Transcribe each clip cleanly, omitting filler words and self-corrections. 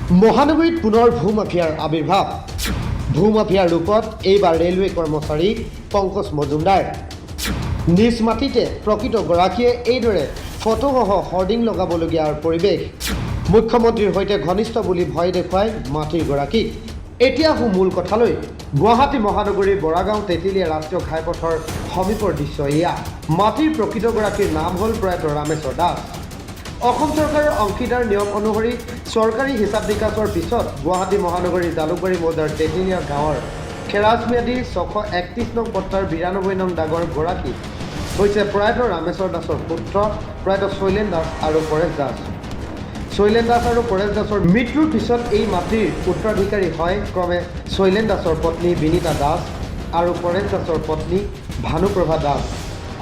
মহানগৰীত পুনৰ ভূমাফিয়াৰ আবিৰ্ভাৱ। ভূমাফিয়াৰ ৰূপত এইবাৰ ৰেলৱে কৰ্মচাৰী পংকজ মজুমদাৰ। নিজ মাটিতে প্ৰকৃত গৰাকীয়ে এইদৰে ফটোসহ হৰ্ডিং লগাবলগীয়াৰ পৰিৱেশ। মুখ্যমন্ত্ৰীৰ সৈতে ঘনিষ্ঠ বুলি ভয় দেখুৱাই মাটিৰ গৰাকীক। এতিয়া মূল কথালৈ। গুৱাহাটী মহানগৰীৰ বৰাগাঁও তেঁতিলীয়া ৰাষ্ট্ৰীয় ঘাইপথৰ সমীপৰ দৃশ্য এয়া। মাটিৰ প্ৰকৃত গৰাকীৰ নাম হ'ল প্ৰয়াত ৰামেশ্বৰ দাস। অসম চৰকাৰৰ অংশীদাৰ নিয়ম অনুসৰি চৰকাৰী হিচাপ নিকাচৰ পিছত গুৱাহাটী মহানগৰীৰ জালুকবাৰী মৌজাৰ তেঁতিলীয়া গাঁৱৰ খেৰাজম্যাদী 631 নং পট্টাৰ 92 নং দাগৰ গৰাকী হৈছে প্ৰয়াত ৰামেশ্বৰ দাসৰ পুত্ৰ প্ৰয়াত শৈলেন দাস আৰু পৰেশ দাস। শৈলেন দাস আৰু পৰেশ দাসৰ মৃত্যুৰ পিছত এই মাটিৰ উত্তৰাধিকাৰী হয় ক্ৰমে শৈলেন দাসৰ পত্নী বিনীতা দাস আৰু পৰেশ দাসৰ পত্নী ভানুপ্ৰভা দাস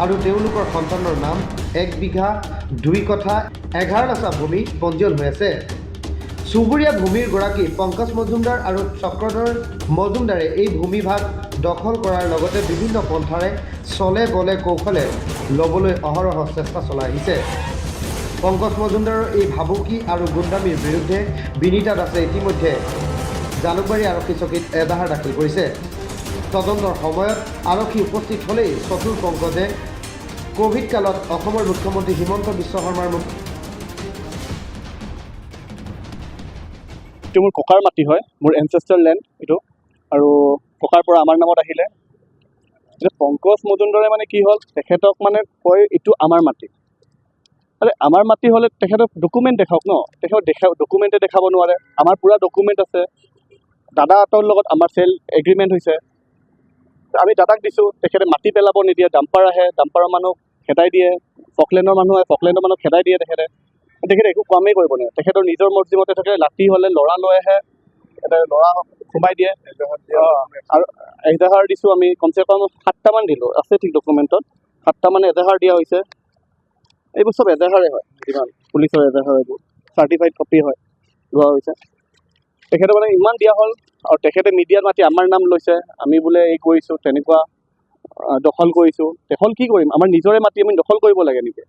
আৰু তেওঁলোকৰ সন্তানৰ নাম 1 বিঘা 2 কঠা 11 লাচা ভূমি পঞ্জীয়ন হৈ আছে। চুবুৰীয়া ভূমিৰ গৰাকী পংকজ মজুমদাৰ আৰু চক্ৰধৰ মজুমদাৰে এই ভূমিভাগ দখল কৰাৰ লগতে বিভিন্ন পন্থাৰে চলে বলে কৌশলে ল'বলৈ অহৰহ চেষ্টা চলাই আহিছে। পংকজ মজুমদাৰৰ এই ভাবুকি আৰু গুণ্ডামীৰ বিৰুদ্ধে বিনীতা দাসে ইতিমধ্যে জালুকবাৰী আৰক্ষী চকীত এজাহাৰ দাখিল কৰিছে। তদন্তৰ সময়ত আৰক্ষী উপস্থিত হ'লেই চতুৰ পংকজে কোভিড কালত অসমৰ মুখ্যমন্ত্ৰী হিমন্ত বিশ্ব শৰ্মাৰ এইটো মোৰ ককাৰ মাটি হয়, মোৰ এনচেষ্টাৰ লেণ্ড এইটো, আৰু ককাৰ পৰা আমাৰ নামত আহিলে। এতিয়া পংকজ মজুমদাৰে মানে কি হ'ল, তেখেতক মানে কয় এইটো আমাৰ মাটি। আৰে আমাৰ মাটি হ'লে তেখেতক ডকুমেণ্ট দেখাওক ন, তেখেতক ডকুমেণ্টে দেখাব নোৱাৰে। আমাৰ পূৰা ডকুমেণ্ট আছে, দাদাহঁতৰ লগত আমাৰ চেল এগ্ৰিমেণ্ট হৈছে। আমি দাদাক দিছোঁ, তেখেতে মাটি পেলাব নিদিয়ে। ডাম্পাৰ আহে, ডাম্পাৰৰ মানুহ খেদাই দিয়ে, ফকলেণ্ডৰ মানুহ আহে, ফকলেণ্ডৰ মানুহ খেদাই দিয়ে। তেখেতে একো কামেই কৰিব নোৱাৰে। তেখেতৰ নিজৰ মৰ্জিমতে থাকে। ৰাতি হ'লে ল'ৰা লৈ আহে, ল'ৰা সোমাই দিয়ে। আৰু এজাহাৰ দিছোঁ আমি, কমচে কম 7টামান দিলোঁ, আছে ঠিক ডকুমেণ্টত 7টামান এজাহাৰ দিয়া হৈছে। এইবোৰ চব এজাহাৰে হয়, যিমান পুলিচৰ এজাহাৰ এইবোৰ চাৰ্টিফাইড কপি হয়, লোৱা হৈছে। তেখেতে মানে ইমান দিয়া হ'ল, আৰু তেখেতে মিডিয়াত মাতি আমাৰ নাম লৈছে, আমি বোলে এই কৰিছোঁ, তেনেকুৱা দখল কৰিছোঁ। দখল কি কৰিম? আমাৰ নিজৰে মাটি আমি দখল কৰিব লাগে নেকি?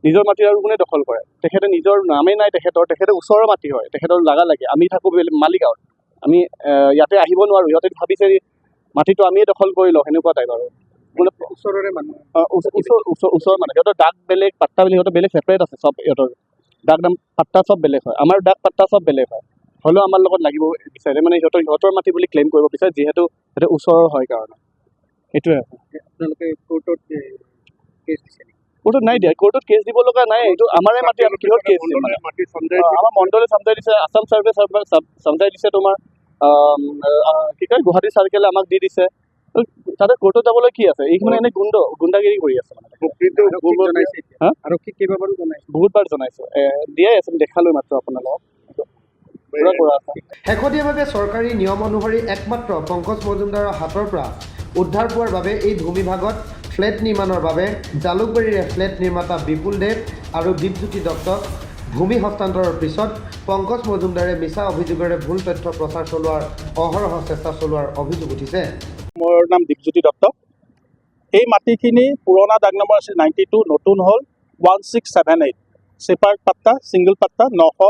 নিজৰ মাটি আৰু কোনে দখল কৰে? তেখেতে নিজৰ নামেই নাই তেখেতে ওচৰৰ মাটি হয়, তেখেতৰ লাগা লাগে। আমি থাকোঁ মালিগাঁৱত, আমি ইয়াতে আহিব নোৱাৰোঁ। সিহঁতে ভাবিছে মাটিটো আমিয়ে দখল কৰি লওঁ, সেনেকুৱা টাইপ আৰু। ওচৰৰে মানুহ ওচৰৰ মানে সিহঁতৰ ডাক বেলেগ, পাট্টা বেলেগ, সিহঁতৰ বেলেগ ছেপাৰেট আছে চব। সিহঁতৰ ডাক নাম পাট্টা চব বেলেগ হয়, আমাৰ ডাক পাট্টা চব বেলেগ হয়। হ'লেও আমাৰ লগত লাগিব বিচাৰে, মানে সিহঁতৰ মাটি বুলি ক্লেইম কৰিব বিচাৰে, যিহেতু সিহঁতে ওচৰৰ হয় কাৰণে। সেইটোৱে আপোনালোকে কোৰ্টত কেছ দিছে নেকি? কোৰ্টত নাই দিয়া, কোৰ্টত কেছ দিব লগা নাই। এইটো আমাৰে মাটি, আমি কিহত কেছ দিম? আমাৰ মণ্ডলে চামজাই দিছে, আছাম চাৰ্ভে চামজাই দিছে, তোমাৰ কি কয় গুৱাহাটী চাৰ্কেলে আমাক দি দিছে। তাতে কোৰ্টত যাবলৈ কি আছে? এইখিনি এনেই গুণ্ডাগিৰি কৰি আছে মানে। আৰক্ষীক কেইবাবাৰো জনাইছে, বহুতবাৰ জনাইছোঁ, দিয়াই আছে, দেখালোঁ মাত্ৰ আপোনালোকক। পুৰা কৰা আছে। শেহতীয়াভাৱে চৰকাৰী নিয়ম অনুসৰি একমাত্ৰ পংকজ মজুমদাৰৰ হাতৰ পৰা উদ্ধাৰ পোৱাৰ বাবে এই ভূমিভাগত ফ্লেট নিৰ্মাণৰ বাবে জালুকবাৰীৰে ফ্লেট নিৰ্মাতা বিপুল দেৱ আৰু দীপজ্যোতি দত্তক ভূমি হস্তান্তৰৰ পিছত পংকজ মজুমদাৰে মিছা অভিযোগেৰে ভুল তথ্য প্ৰচাৰ চলোৱাৰ অহৰহ চেষ্টা চলোৱাৰ অভিযোগ উঠিছে। মোৰ নাম দীপজ্যোতি দত্ত। এই মাটিখিনি পুৰণা দাগ নম্বৰ আছিল 92, নতুন হ'ল 1678, ছেপাৰেট পাট্টা, ছিংগল পাট্টা, 900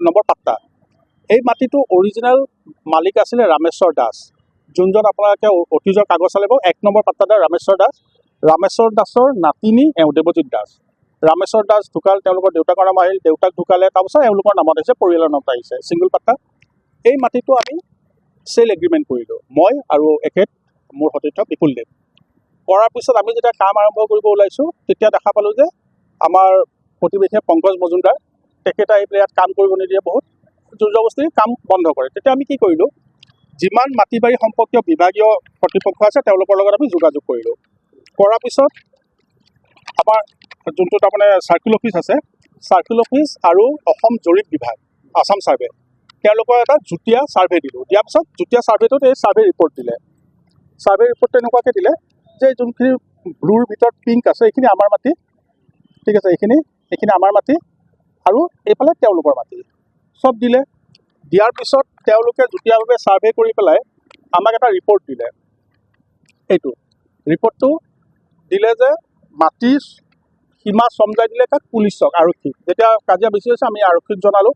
নম্বৰ পাট্টা। এই মাটিটো অৰিজিনেল মালিক আছিলে ৰামেশ্বৰ দাস, যোনজন আপোনালোকে অতীজৰ কাগজ চালিব 1 নম্বৰ পাট্টাদাৰ ৰামেশ্বৰ দাস। ৰামেশ্বৰ দাসৰ নাতিনী দেৱজিৎ দাস। ৰামেশ্বৰ দাস ঢুকাল, তেওঁলোকৰ দেউতাকৰ নাম আহিল, দেউতাক ঢুকালে, তাৰপিছত এওঁলোকৰ নামত আহিছে, পৰিয়ালৰ নামত আহিছে, ছিংগল পাট্টা। এই মাটিটো আমি চেল এগ্ৰিমেণ্ট কৰিলোঁ, মই আৰু মোৰ সতীৰ্থ বিপুল দেৱ। কৰাৰ পিছত আমি যেতিয়া কাম আৰম্ভ কৰিব ওলাইছোঁ, তেতিয়া দেখা পালোঁ যে আমাৰ প্ৰতিবেশী পংকজ মজুমদাৰ, তেখেতে আহি পেলাই ইয়াত কাম কৰিব নিদিয়ে, বহুত জোৰ জবৰদস্তি কাম বন্ধ কৰে। তেতিয়া আমি কি কৰিলোঁ, যিমান মাটি বাৰী সম্পৰ্কীয় বিভাগীয় কৰ্তৃপক্ষ আছে তেওঁলোকৰ লগত আমি যোগাযোগ কৰিলোঁ। কৰাৰ পিছত আমাৰ যোনটো তাৰমানে চাৰ্কুল অফিচ আছে, চাৰ্কুল অফিচ আৰু অসম জৰীপ বিভাগ, আছাম চাৰ্ভে, তেওঁলোকৰ এটা যুটীয়া চাৰ্ভে দিলোঁ। দিয়াৰ পিছত যুটীয়া চাৰ্ভেটোত এই চাৰ্ভে ৰিপৰ্ট দিলে। চাৰ্ভে ৰিপৰ্ট তেনেকুৱাকৈ দিলে যে যোনখিনি ব্লুৰ ভিতৰত পিংক আছে এইখিনি আমাৰ মাটি, ঠিক আছে, এইখিনি আমাৰ মাটি, আৰু এইফালে তেওঁলোকৰ মাটি, চব দিলে। দিয়াৰ পিছত তেওঁলোকে যুটীয়াভাৱে চাৰ্ভে কৰি পেলাই আমাক এটা ৰিপৰ্ট দিলে। এইটো ৰিপৰ্টটো দিলে যে মাটি সীমা চমজাই দিলে কাক? পুলিচক, আৰক্ষীক। যেতিয়া কাজিয়া বেছি হৈছে আমি আৰক্ষীক জনালোঁ,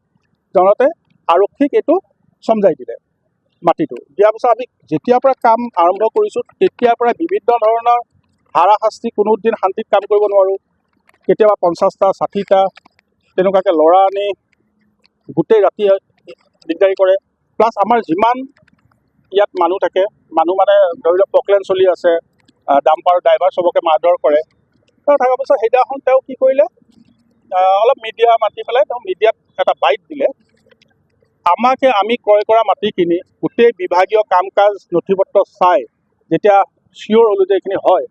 জনাওঁতে আৰক্ষীক এইটো সমজাই দিলে মাটিটো দিয়াৰ পিছত আমি যেতিয়াৰ পৰা কাম আৰম্ভ কৰিছোঁ তেতিয়াৰ পৰা বিভিন্ন ধৰণৰ হাৰাশাস্তি, কোনো দিন শান্তিত কাম কৰিব নোৱাৰোঁ, কেতিয়াবা 50টা 60টা তেনেকুৱাকৈ ল'ৰা আনি গোটেই ৰাতি দিগদাৰি কৰে। প্লাছ আমাৰ যিমান ইয়াত মানুহ থাকে, মানুহ মানে ধৰি লওক পকলেন চলি আছে, ডাম্পাৰ ড্ৰাইভাৰ চবকে মাৰধৰ কৰে। থকাৰ পিছত সেইদিনাখন তেওঁ কি কৰিলে, অলপ মিডিয়া মাতি পেলাই তেওঁ মিডিয়াত এটা বাইট দিলে। আমি ক্ৰয় কৰা মাটিখিনি গোটেই বিভাগীয় কাম কাজ নথি পত্ৰ চাই যেতিয়া চিয়'ৰ হ'লো যে এইখিনি হয়,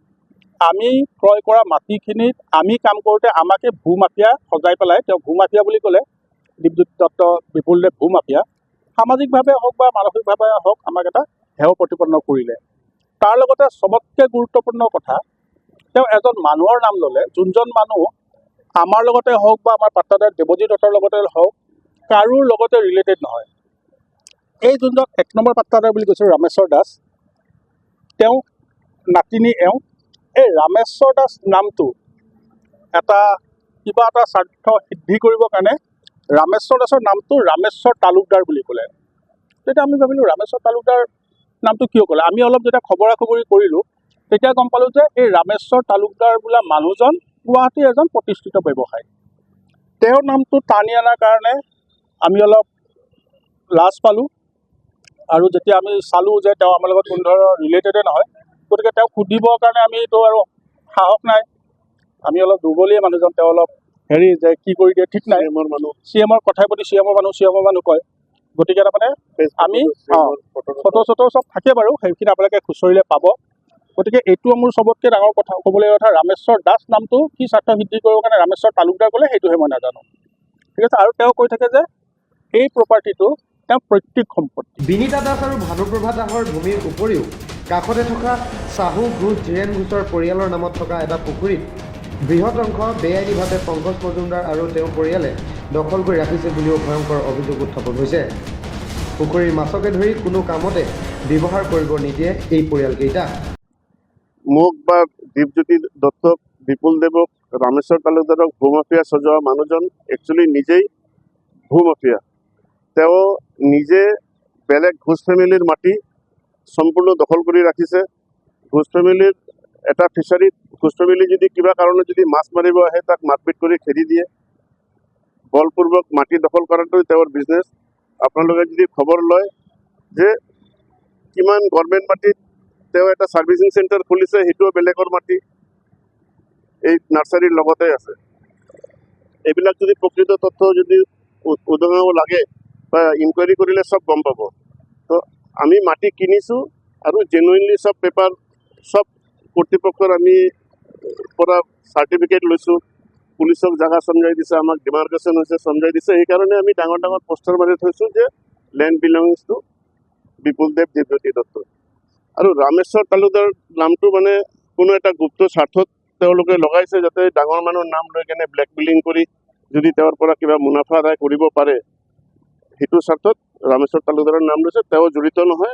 আমি ক্ৰয় কৰা মাটিখিনিত আমি কাম কৰোঁতে আমাকে ভূমাফিয়া সজাই পেলাই, তেওঁ ভূমাফিয়া বুলি ক'লে, দীপজ্যোতি দত্ত বিপুলদেৱ ভূমাফিয়া, সামাজিকভাৱে হওক বা মানসিকভাৱে হওক আমাক এটা হেয় প্ৰতিপন্ন কৰিলে। তাৰ লগতে চবতকৈ গুৰুত্বপূৰ্ণ কথা, তেওঁ এজন মানুহৰ নাম ল'লে, যোনজন মানুহ আমাৰ লগতে হওক বা আমাৰ পাত্ৰদাৰ দেৱজিৎ দত্তৰ লগতে হওক কাৰোৰ লগতে ৰিলেটেড নহয়। এই যোনজন 1 নম্বৰ পাত্ৰদাৰ বুলি কৈছোঁ ৰামেশ্বৰ দাস, তেওঁ নাতিনী এওঁ। এই ৰামেশ্বৰ দাস নামটো কিবা এটা স্বাৰ্থ সিদ্ধি কৰিবৰ কাৰণে ৰামেশ্বৰ দাসৰ নামটো ৰামেশ্বৰ তালুকদাৰ বুলি ক'লে। তেতিয়া আমি ভাবিলোঁ ৰামেশ্বৰ তালুকদাৰ নামটো কিয় ক'লে। আমি অলপ যেতিয়া খবৰা খবৰি কৰিলোঁ তেতিয়া গম পালোঁ যে এই ৰামেশ্বৰ তালুকদাৰ বোলা মানুহজন গুৱাহাটীৰ এজন প্ৰতিষ্ঠিত ব্যৱসায়ী। তেওঁৰ নামটো টানি অনাৰ কাৰণে আমি অলপ লাজ পালোঁ, আৰু যেতিয়া আমি চালোঁ যে তেওঁ আমাৰ লগত কোনো ধৰণৰ ৰিলেটেডে নহয়, গতিকে তেওঁক সুধিবৰ কাৰণে আমিতো আৰু সাহস নাই, আমি অলপ দুৰ্বলীয়া মানুহজন, তেওঁ অলপ যে কি কৰি দিয়ে ঠিক নাই, CM-ৰ কথাই প্ৰতি CM-ৰ মানুহ কয়। গতিকে তাৰমানে আমি ফটো চটো চব থাকে বাৰু, সেইখিনি আপোনালোকে খুচৰিলে পাব। গতিকে এইটো মোৰ চবতকৈ ডাঙৰ কথা ক'বলৈ কথা, ৰামেশ্বৰ দাস নামটো কি স্বাৰ্থ সিদ্ধি কৰিবৰ কাৰণে ৰামেশ্বৰ তালুকদাৰ ক'লে সেইটোহে মই নাজানো। ঠিক আছে, আৰু তেওঁ কৈ থাকে যে এই প্ৰপাৰ্টিটো তেওঁ পৈতৃক সম্পত্তি। বিনীতা দাস আৰু ভানুপ্ৰভা দাসৰ ভূমিৰ উপৰিও কাষতে থকা চাহু ঘোষ ধীৰেণ ঘোষৰ পৰিয়ালৰ নামত থকা এটা পুখুৰীত বৃহৎ অংশ বেআইনীভাৱে পংকজ মজুমদাৰ আৰু তেওঁৰ পৰিয়ালে দখল কৰি ৰাখিছে বুলিও ভয়ংকৰ অভিযোগ উত্থাপন হৈছে। পুখুৰীৰ মাছকে ধৰি কোনো কামতে ব্যৱহাৰ কৰিব নিদিয়ে এই পৰিয়ালকেইটা। মোক বা দীপজ্যোতি দত্তক, বিপুলদেৱক, ৰামেশ্বৰ তালুকদাৰক ভূমাফিয়া সজোৱা মানুহজন একচুৱেলি নিজেই ভূমাফিয়া। তেওঁ নিজে বেলেগ ঘোষ ফেমিলিৰ মাটি সম্পূৰ্ণ দখল কৰি ৰাখিছে। ঘোষ ফেমিলিৰ এটা ফিচাৰীত ঘোষ ফেমিলি যদি কিবা কাৰণত যদি মাছ মাৰিব আহে তাক মাৰপিট কৰি খেদি দিয়ে। বলপূৰ্বক মাটি দখল কৰাটোই তেওঁৰ বিজনেছ। আপোনালোকে যদি খবৰ লয় যে কিমান গভৰ্ণমেণ্ট মাটিত তেওঁ এটা ছাৰ্ভিচিং চেণ্টাৰ খুলিছে, সেইটোও বেলেগৰ মাটি, এই নাৰ্চাৰীৰ লগতে আছে। এইবিলাক যদি প্ৰকৃত তথ্য যদি উদঙাব লাগে বা ইনকুৱাৰী কৰিলে চব গম পাব। তো আমি মাটি কিনিছোঁ আৰু জেনুইনলি চব পেপাৰ, চব কৰ্তৃপক্ষৰ আমি পৰা চাৰ্টিফিকেট লৈছোঁ, পুলিচক জাগা সমজাই দিছে, আমাক ডিমাৰ্কেশ্যন হৈছে সমজাই দিছে। সেইকাৰণে আমি ডাঙৰ ডাঙৰ পোষ্টাৰ মাৰি থৈছোঁ যে land belongs to Bipuldev Dipjyoti Dutta. আৰু ৰামেশ্বৰ তালুকদাৰ নামটো মানে কোনো এটা গুপ্ত স্বাৰ্থত তেওঁলোকে লগাইছে, যাতে ডাঙৰ মানুহৰ নাম লৈ কেনে ব্লেকমেইলিং কৰি যদি তেওঁৰ পৰা কিবা মুনাফা আদায় কৰিব পাৰে, সেইটো স্বাৰ্থত ৰামেশ্বৰ তালুকদাৰৰ নাম লৈছে। তেওঁ জড়িত নহয়।